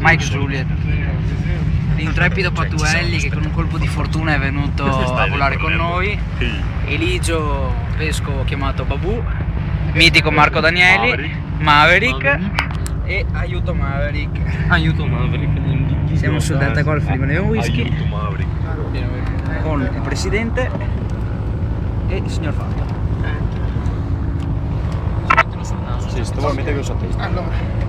Mike Juliet, l'intrepido Patuelli che con un colpo di fortuna è venuto a volare con noi, Eligio Vescovo chiamato Babù, mitico Marco Danieli, Maverick e Aiuto Maverick. Siamo sul Delta Golf di Milano Whisky con il presidente e il signor Fabio. Sì, stavo a mettere cosa a testa. Allora,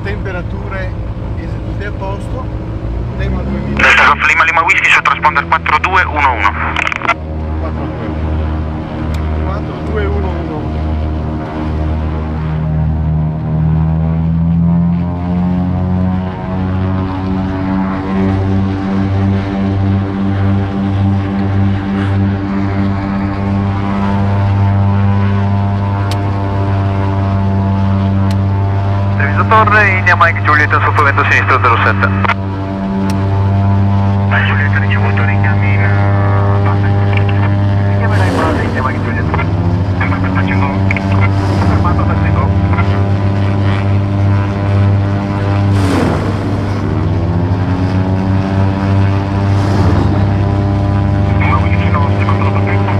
temperature esedute a posto, tema 2000. Delta Golf Lima Whisky su transponder 4211. 4211. Torre India Mike Juliet sotto vento sinistro 07. Mike Juliet ricevuto richiami in base. Richiamerai in base India Mike Juliet. Facendo fermato facendo. Ma vicino secondo la partenza.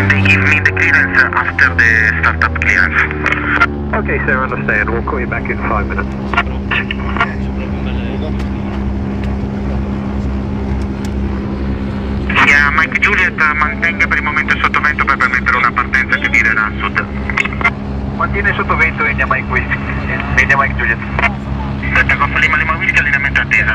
They give me the clearance after the startup clearance. Okay, sir, understand. We'll call you back in 5 minutes. Yeah, Mike Juliet, mantenga per il momento il sottovento per permettere una partenza che virerà a sud. Mantiene il sottovento India Mike Whisky. India Mike Juliet. Delta Golf Lima Whisky, allineamento attesa.